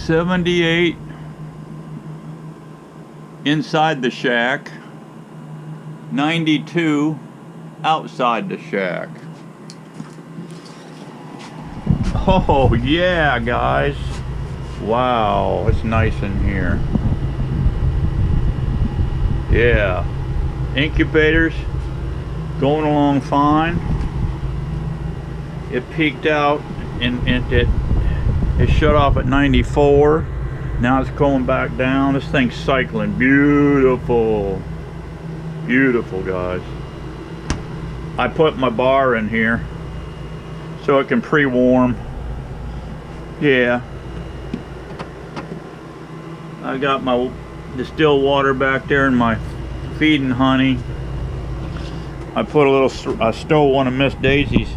78 inside the shack, 92 outside the shack. Oh yeah, guys. Wow, it's nice in here. Yeah. Incubators going along fine. It peaked out and it shut off at 94. Now it's going back down. This thing's cycling. Beautiful. Beautiful, guys. I put my bar in here so it can pre-warm. Yeah. I got my distilled water back there and my feeding honey. I put I stole one of Miss Daisy's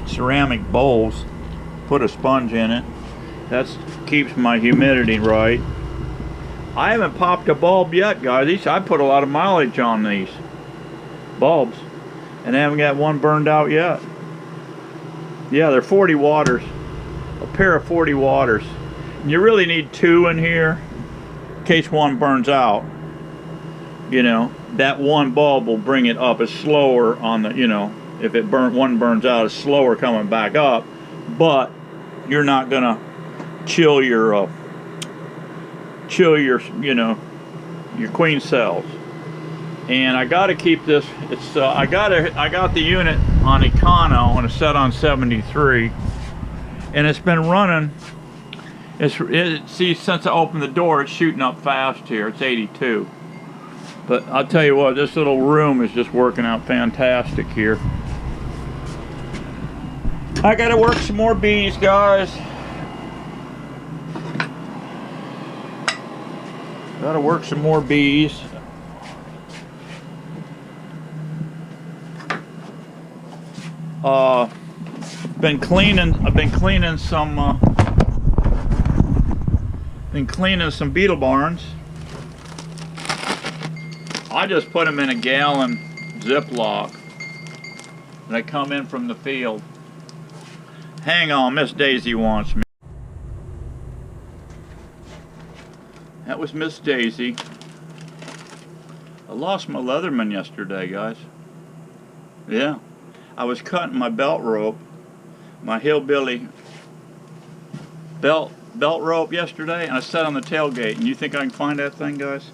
ceramic bowls, put a sponge in it. That keeps my humidity right. I haven't popped a bulb yet, guys. I put a lot of mileage on these bulbs and I haven't got one burned out yet. Yeah, they're 40 waters. A pair of 40 waters. And you really need two in here in case one burns out. You know, that one bulb will bring it up. It's slower on the, you know, if one burns out, it's slower coming back up. But you're not gonna chill your, you know, your queen cells. And I got to keep this. It's I got the unit on Econo and it's set on 73, and it's been running. See, since I opened the door, it's shooting up fast here. It's 82. But I'll tell you what, this little room is just working out fantastic here. I got to work some more bees, guys. Got to work some more bees. I've been cleaning some beetle barns. I just put them in a gallon Ziploc. They come in from the field. Hang on, Miss Daisy wants me. That was Miss Daisy. I lost my Leatherman yesterday, guys. Yeah. I was cutting my belt rope, my hillbilly belt rope yesterday, and I sat on the tailgate. And you think I can find that thing, guys?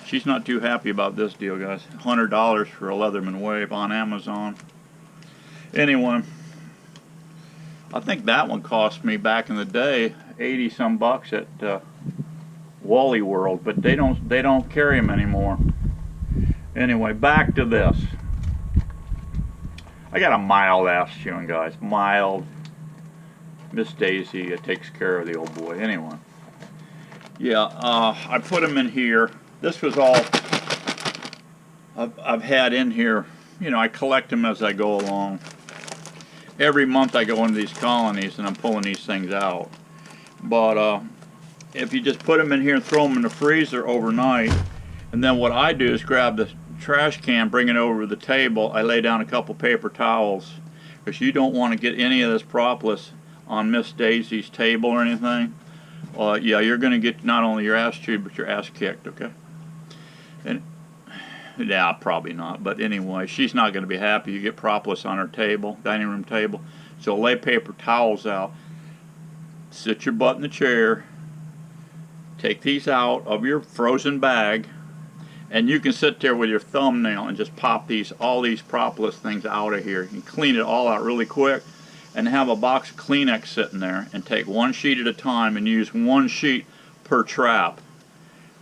She's not too happy about this deal, guys. $100 for a Leatherman Wave on Amazon. Anyway, I think that one cost me back in the day 80 some bucks at Wally World, but they don't carry them anymore. Anyway, back to this. I got a mild ass chewing, guys. Mild. Miss Daisy takes care of the old boy. Anyway. Yeah, I put them in here. This was all I've had in here. You know, I collect them as I go along. Every month I go into these colonies and I'm pulling these things out. But if you just put them in here and throw them in the freezer overnight, and then what I do is grab the trash can, bring it over to the table. I lay down a couple paper towels because you don't want to get any of this propolis on Miss Daisy's table or anything. Yeah, you're going to get not only your ass chewed but your ass kicked, okay? And yeah, probably not, but anyway, she's not going to be happy you get propolis on her table, dining room table. So lay paper towels out, sit your butt in the chair, take these out of your frozen bag, and you can sit there with your thumbnail and just pop all these propolis things out of here. You can clean it all out really quick and have a box of Kleenex sitting there and take one sheet at a time and use one sheet per trap.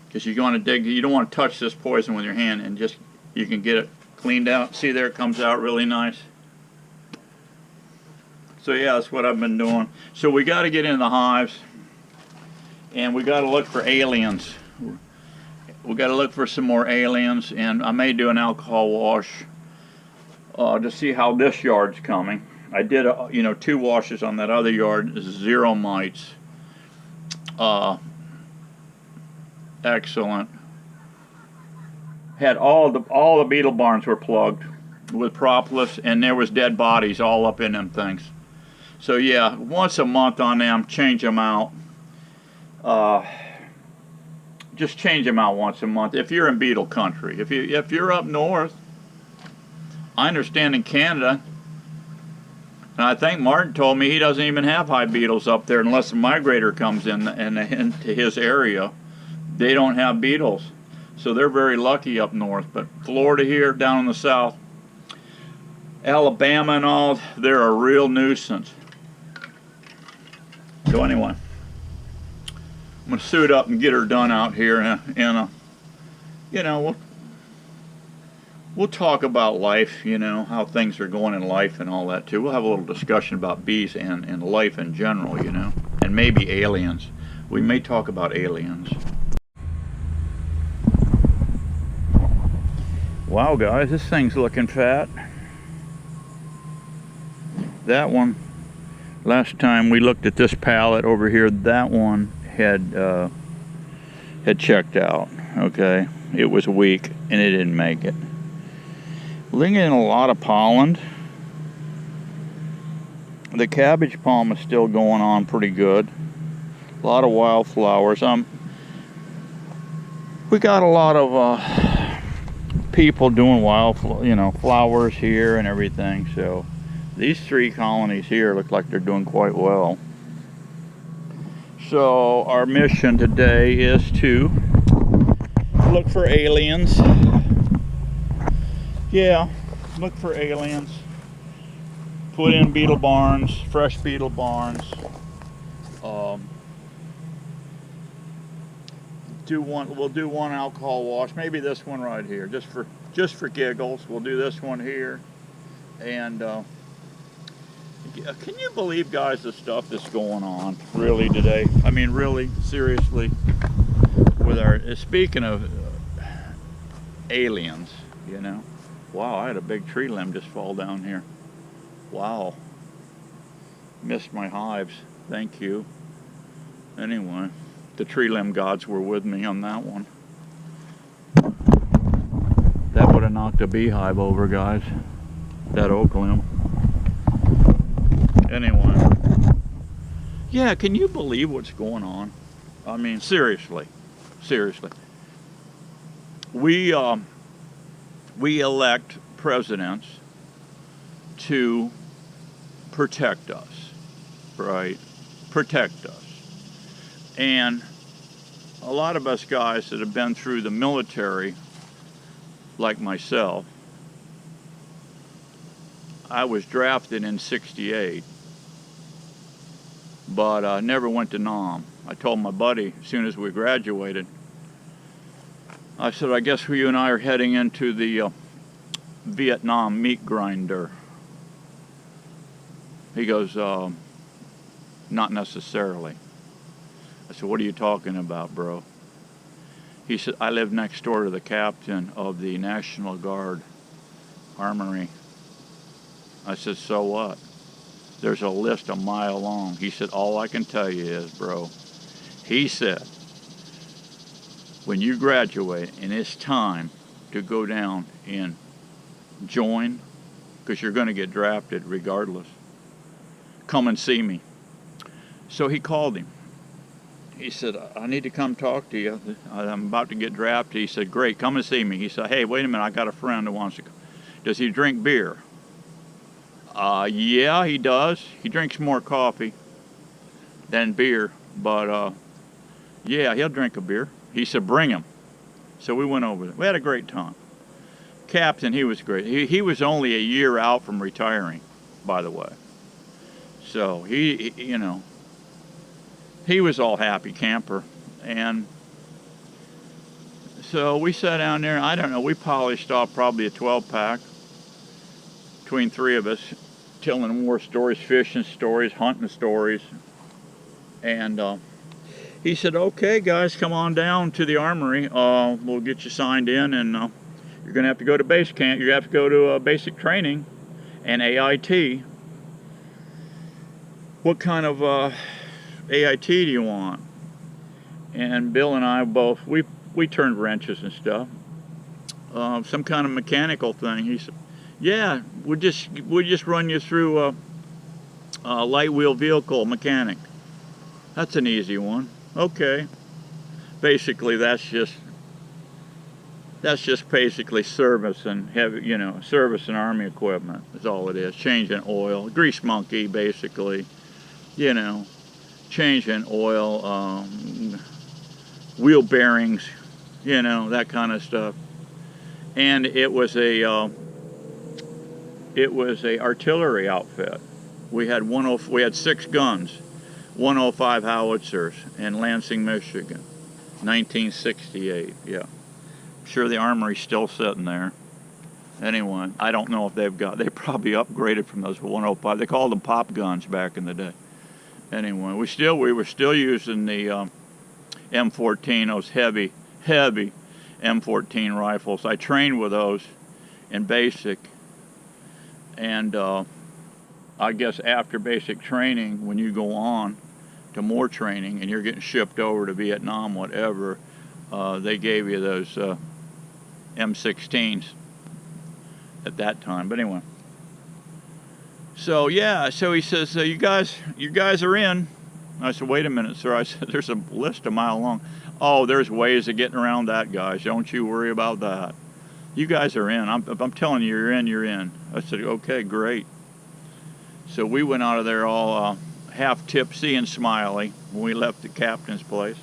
Because you're going to dig, you don't want to touch this poison with your hand, and just, you can get it cleaned out. See there, it comes out really nice. So yeah, that's what I've been doing. So we got to get in the hives, and we got to look for aliens. We got to look for some more aliens, and I may do an alcohol wash to see how this yard's coming. I did, you know, 2 washes on that other yard, 0 mites. Excellent. Had all the beetle barns were plugged with propolis, and there was dead bodies all up in them things. So yeah, once a month on them, change them out. Just change them out once a month. If you're in beetle country, if you're up north, I understand in Canada, and I think Martin told me he doesn't even have hive beetles up there unless a migrator comes into his area. They don't have beetles, so they're very lucky up north. But Florida here, down in the south, Alabama and all, they're a real nuisance. So anyway, I'm gonna suit up and get her done out here, and you know, we'll talk about life, you know, how things are going in life and all that too. We'll have a little discussion about bees and life in general, you know, and maybe aliens. We may talk about aliens. Wow, guys, this thing's looking fat. That one, last time we looked at this pallet over here, that one had checked out. Okay, it was weak and it didn't make it. We're getting a lot of pollen. The cabbage palm is still going on pretty good. A lot of wildflowers. We got a lot of people doing flowers here and everything. So these 3 colonies here look like they're doing quite well. So our mission today is to look for aliens. Yeah, look for aliens. Put in beetle barns, fresh beetle barns. We'll do one alcohol wash. Maybe this one right here, just for giggles. We'll do this one here. And can you believe, guys, the stuff that's going on really today? I mean, really, seriously. Speaking of aliens, you know. Wow, I had a big tree limb just fall down here. Wow. Missed my hives. Thank you. Anyway, the tree limb gods were with me on that one. That would have knocked a beehive over, guys. That oak limb. Anyway. Yeah, can you believe what's going on? I mean, seriously. Seriously. We elect presidents to protect us, right? Protect us. And a lot of us guys that have been through the military, like myself, I was drafted in '68, but never went to Nam. I told my buddy as soon as we graduated, I said, I guess you and I are heading into the Vietnam meat grinder. He goes, not necessarily. I said, what are you talking about, bro? He said, I live next door to the captain of the National Guard Armory. I said, so what? There's a list a mile long. He said, all I can tell you is, bro, he said, when you graduate and it's time to go down and join, because you're going to get drafted regardless, come and see me. So he called him. He said, I need to come talk to you. I'm about to get drafted. He said, great, come and see me. He said, hey, wait a minute, I got a friend who wants to come. Does he drink beer? Yeah, he does. He drinks more coffee than beer, but yeah, he'll drink a beer. He said, bring him. So we went over there. We had a great time. Captain, he was great. He was only a year out from retiring, by the way. So he, you know, he was all happy camper. And so we sat down there, I don't know, we polished off probably a 12-pack between 3 of us, telling war stories, fishing stories, hunting stories. And he said, okay, guys, come on down to the armory. We'll get you signed in, and you're going to have to go to base camp. You have to go to basic training and AIT. What kind of AIT do you want? And Bill and I both, we turned wrenches and stuff. Some kind of mechanical thing. He said, yeah, we'll just run you through Light wheel vehicle mechanic. That's an easy one. Okay. Basically, that's just basically service and heavy, you know, service and army equipment is all it is. Changing oil, grease monkey, basically, you know, changing oil, wheel bearings, you know, that kind of stuff. And it was a artillery outfit. We had 6 guns, 105 howitzers in Lansing, Michigan, 1968. Yeah. Sure, the armory's still sitting there. Anyway, I don't know if they probably upgraded from those 105. They called them pop guns back in the day. Anyway, we were still using the M14, those heavy M14 rifles. I trained with those in basic, and I guess after basic training, when you go on to more training and you're getting shipped over to Vietnam, whatever, they gave you those M16s at that time. But anyway, so yeah, so he says, you guys are in. I said, wait a minute, sir. I said, there's a list a mile long. Oh, there's ways of getting around that, guys. Don't you worry about that. You guys are in. I'm telling you, you're in, you're in. I said, okay, great. So we went out of there all half tipsy and smiley when we left the captain's place.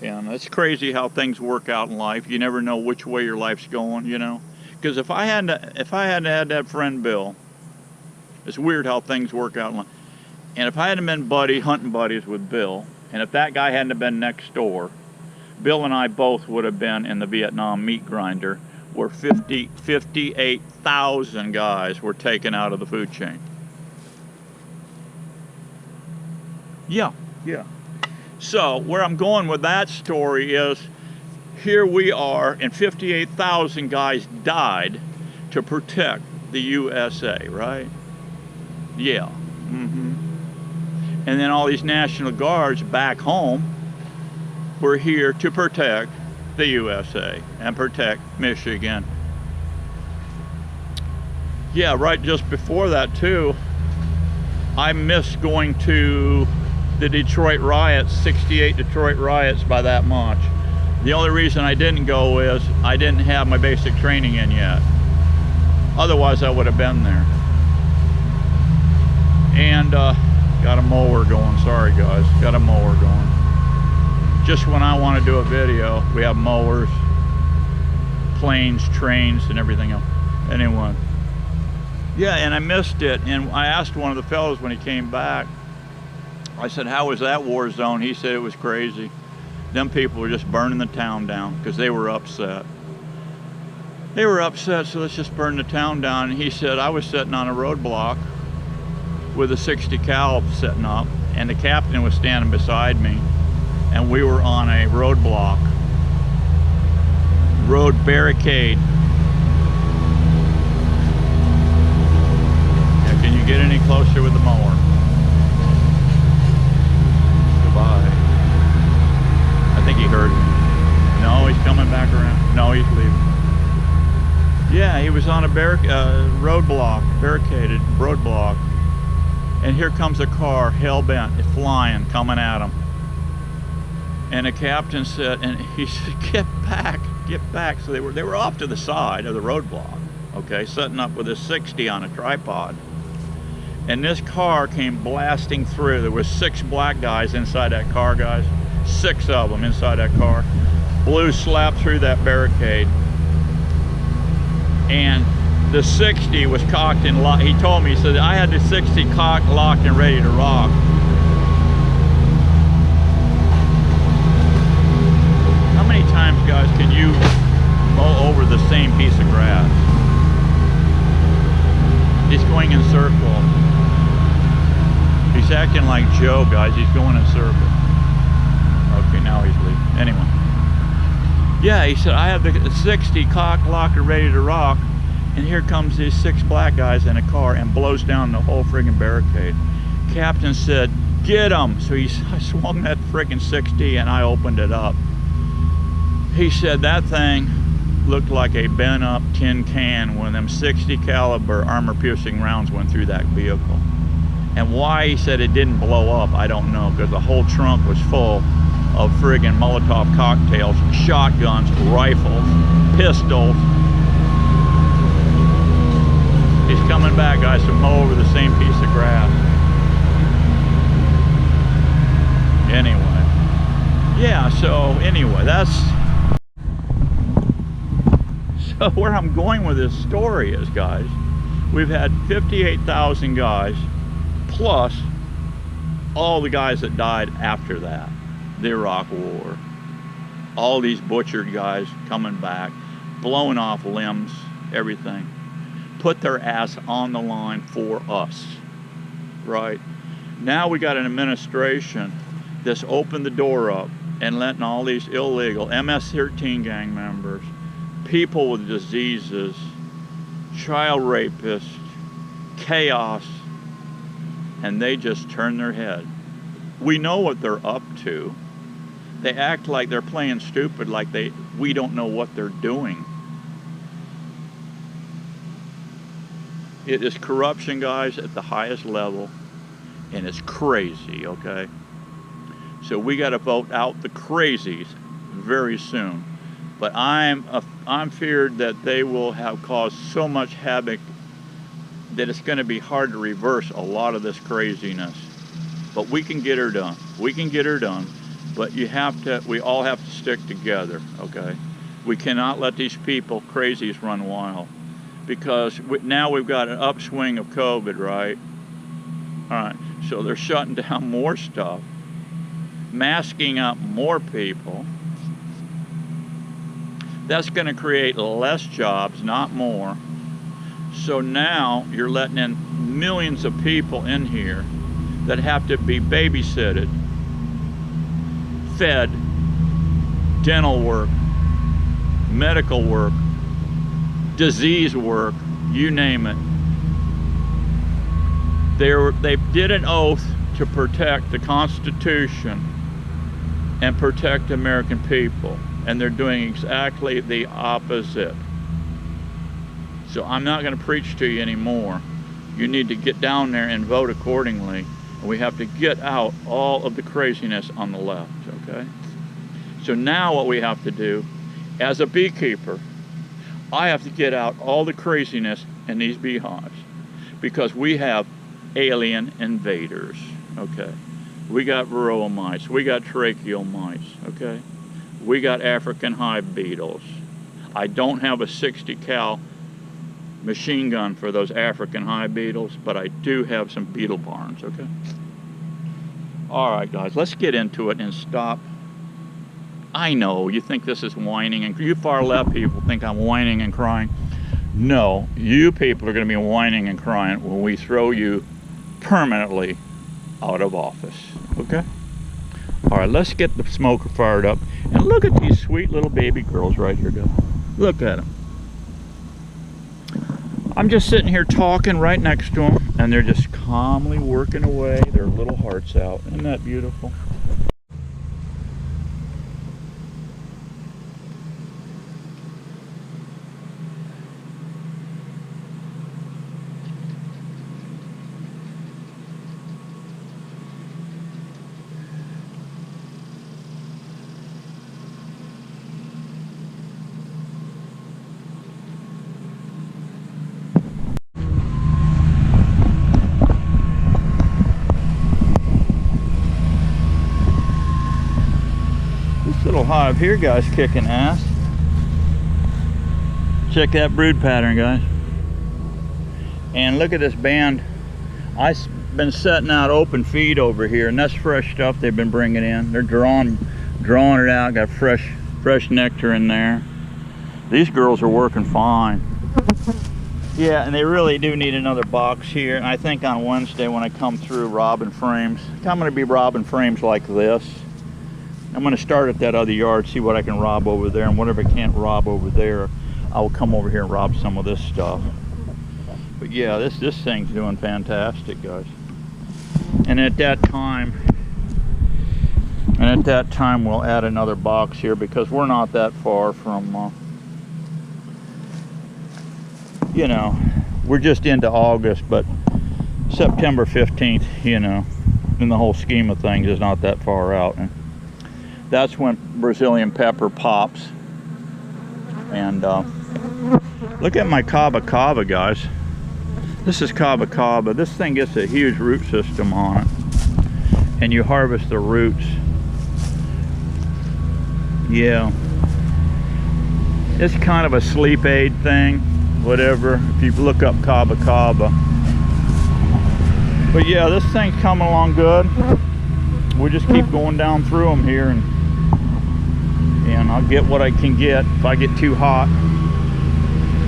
And it's crazy how things work out in life. You never know which way your life's going, you know. Because if I hadn't had that friend Bill, it's weird how things work out in life. And if I hadn't been hunting buddies with Bill, and if that guy hadn't been next door, Bill and I both would have been in the Vietnam meat grinder, where 58,000 guys were taken out of the food chain. Yeah. So where I'm going with that story is, here we are, and 58,000 guys died to protect the USA, right? Yeah. And then all these National Guards back home were here to protect the USA and protect Michigan. Yeah, right just before that too, I missed going to the Detroit riots, 68 Detroit riots by that much. The only reason I didn't go is I didn't have my basic training in yet. Otherwise I would have been there. And got a mower going, sorry guys, got a mower going. Just when I want to do a video, we have mowers, planes, trains, and everything else. Anyway, yeah, and I missed it, and I asked one of the fellows when he came back, I said, how was that war zone? He said it was crazy. Them people were just burning the town down because they were upset. They were upset, so let's just burn the town down. And he said, I was sitting on a roadblock with a 60 cal sitting up, and the captain was standing beside me, and we were on a roadblock, road barricade. Now, can you get any closer with the mower? Goodbye. I think he heard me. No, he's coming back around. No, he's leaving. Yeah, he was on a roadblock, barricaded roadblock. And here comes a car, hell-bent, flying, coming at him. And the captain said, and he said, get back. So they were off to the side of the roadblock, okay, setting up with a 60 on a tripod. And this car came blasting through. There was 6 black guys inside that car, guys. 6 of them inside that car. Blew slap through that barricade. And the 60 was cocked and locked. He told me, he said, I had the 60 cocked, locked, and ready to rock. How many times, guys, can you mow over the same piece of grass? He's going in circle. He's acting like Joe, guys. He's going in circle. Okay, now he's leaving. Anyway. Yeah, he said, I have the 60 cocked, locked, and ready to rock. And here comes these 6 black guys in a car and blows down the whole friggin' barricade. Captain said, get them. So I swung that friggin' 60 and I opened it up. He said that thing looked like a bent up tin can when them 60 caliber armor piercing rounds went through that vehicle. And why he said it didn't blow up, I don't know, because the whole trunk was full of friggin' Molotov cocktails, shotguns, rifles, pistols. He's coming back, guys, to mow over the same piece of grass. Anyway. Yeah, so anyway, that's... So where I'm going with this story is, guys, we've had 58,000 guys, plus all the guys that died after that. The Iraq War. All these butchered guys coming back, blowing off limbs, everything. Put their ass on the line for us, right? Now we got an administration that's opened the door up and letting all these illegal MS-13 gang members, people with diseases, child rapists, chaos, and they just turn their head. We know what they're up to. They act like they're playing stupid, like we don't know what they're doing. It is corruption, guys, at the highest level, and it's crazy, okay? So we got to vote out the crazies very soon. But I'm feared that they will have caused so much havoc that it's going to be hard to reverse a lot of this craziness. But we can get her done. We can get her done. But we all have to stick together, okay? We cannot let these people, crazies, run wild. Because now we've got an upswing of COVID, right? All right, so they're shutting down more stuff, masking up more people. That's going to create less jobs, not more. So now you're letting in millions of people in here that have to be babysitted, fed, dental work, medical work, disease work, you name it. They did an oath to protect the Constitution and protect the American people, and they're doing exactly the opposite. So I'm not going to preach to you anymore. You need to get down there and vote accordingly. And we have to get out all of the craziness on the left, okay? So now what we have to do, as a beekeeper, I have to get out all the craziness in these beehives, because we have alien invaders, okay? We got varroa mites, we got tracheal mites, okay? We got African hive beetles. I don't have a 60 cal machine gun for those African hive beetles, but I do have some beetle barns, okay? All right, guys, let's get into it and stop. I know you think this is whining, and you far left people think I'm whining and crying. No, you people are going to be whining and crying when we throw you permanently out of office, okay? All right, let's get the smoker fired up, and look at these sweet little baby girls right here, guys. Look at them. I'm just sitting here talking right next to them, and they're just calmly working away their little hearts out. Isn't that beautiful? Little hive here, guys, kicking ass. Check that brood pattern, guys. And look at this band. I've been setting out open feed over here, and that's fresh stuff they've been bringing in. They're drawing it out. Got fresh nectar in there. These girls are working fine. Yeah, and they really do need another box here. And I think on Wednesday when I come through robbing frames, I'm going to be robbing frames like this. I'm going to start at that other yard, see what I can rob over there, and whatever I can't rob over there, I will come over here and rob some of this stuff. But yeah, this thing's doing fantastic, guys. And at that time we'll add another box here, because we're not that far from, you know, we're just into August, but September 15th, you know, in the whole scheme of things, is not that far out. And that's when Brazilian pepper pops. And look at my Caba Caba, guys. This is Caba Caba. This thing gets a huge root system on it. And you harvest the roots. Yeah. It's kind of a sleep aid thing, whatever, if you look up Caba Caba. But yeah, this thing's coming along good. We'll just keep going down through them here, and I'll get what I can get. If I get too hot,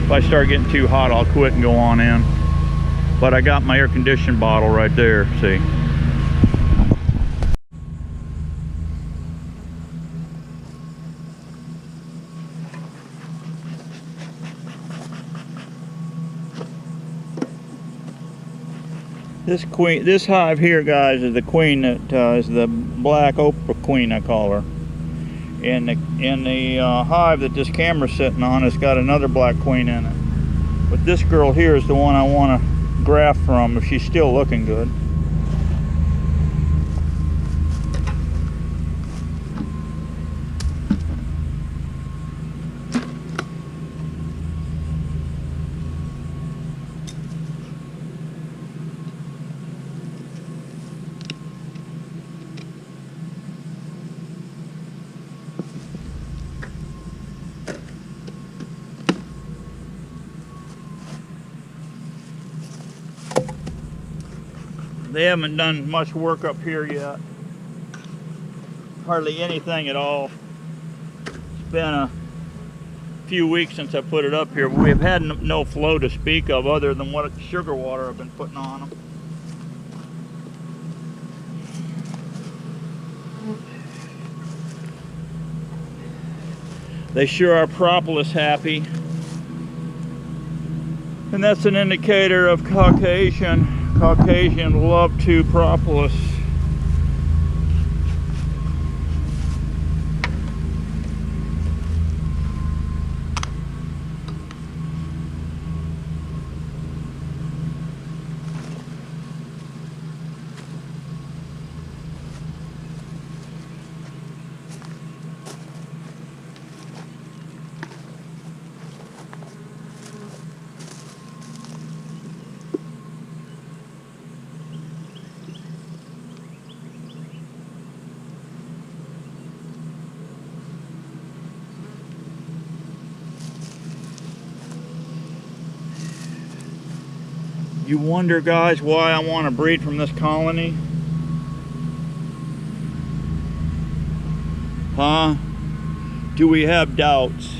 if I start getting too hot, I'll quit and go on in. But I got my air conditioning bottle right there, see. This hive here, guys, is the queen that is the black Oprah queen, I call her. And the hive that this camera's sitting on has got another black queen in it. But this girl here is the one I want to graft from if she's still looking good. They haven't done much work up here yet. Hardly anything at all. It's been a few weeks since I put it up here. We've had no flow to speak of other than what sugar water I've been putting on them. They sure are propolis happy. And that's an indicator of Caucasian love to propolis. You wonder, guys, why I want to breed from this colony? Huh? Do we have doubts?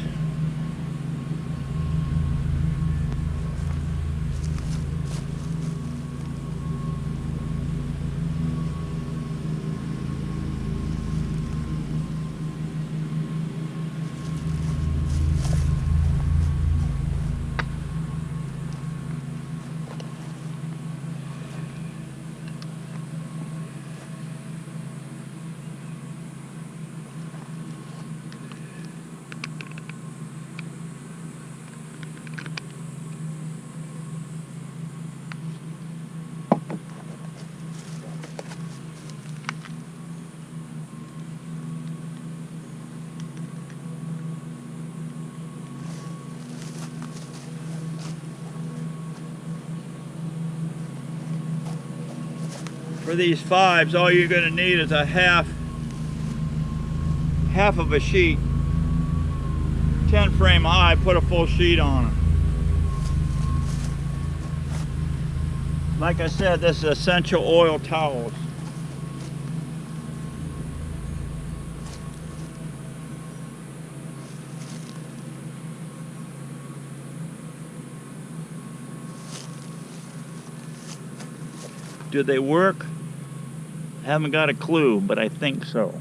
For these fives, all you're going to need is a half of a sheet. 10 frame high, put a full sheet on it. Like I said, this is essential oil towels. Do they work? I haven't got a clue, but I think so.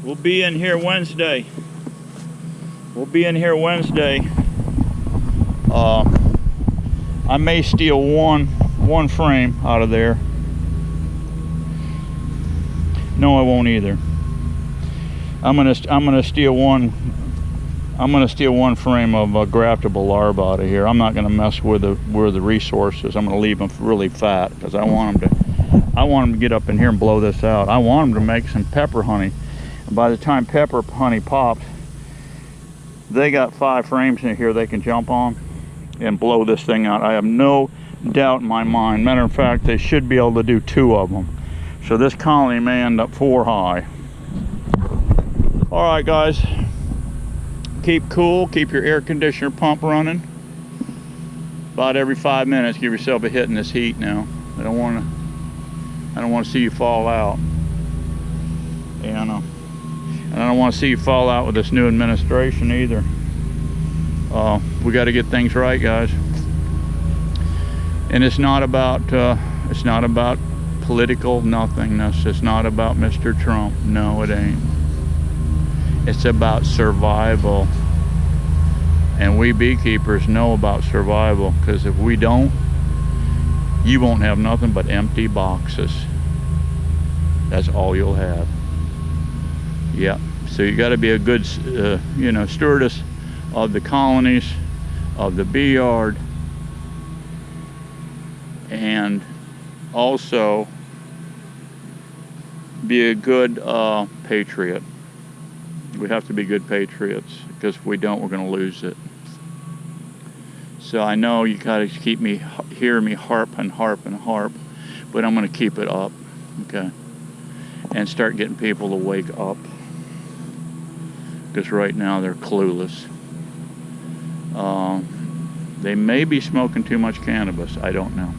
We'll be in here Wednesday. I may steal one frame out of there. No, I won't either. I'm gonna steal one frame of graftable larvae out of here. I'm not gonna mess with the resources. I'm gonna leave them really fat because I want them to get up in here and blow this out. I want them to make some pepper honey. And by the time pepper honey pops, they got 5 frames in here they can jump on and blow this thing out. I have no doubt in my mind. Matter of fact, they should be able to do 2 of them. So this colony may end up 4 high. All right, guys. Keep cool. Keep your air conditioner pump running. About every 5 minutes, give yourself a hit in this heat. Now, I don't want to see you fall out. And I don't want to see you fall out with this new administration either. We got to get things right, guys. And it's not about political nothingness. It's not about Mr. Trump. No, it ain't. It's about survival. And we beekeepers know about survival, because if we don't, you won't have nothing but empty boxes. That's all you'll have. Yeah. So you got to be a good, stewardess of the colonies, of the bee yard, and also be a good patriot. We have to be good patriots, because if we don't, we're going to lose it. So I know you got to keep hear me harp and harp and harp, but I'm going to keep it up, okay? And start getting people to wake up, because right now they're clueless. They may be smoking too much cannabis. I don't know.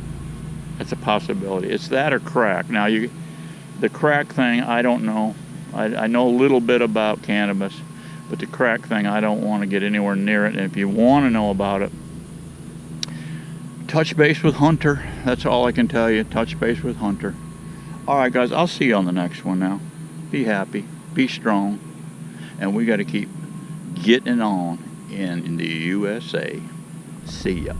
It's a possibility. It's that or crack. Now, the crack thing, I don't know. I know a little bit about cannabis, but the crack thing, I don't want to get anywhere near it. And if you want to know about it, touch base with Hunter. That's all I can tell you. Touch base with Hunter. All right, guys, I'll see you on the next one now. Be happy. Be strong. And we got to keep getting on in the USA. See ya.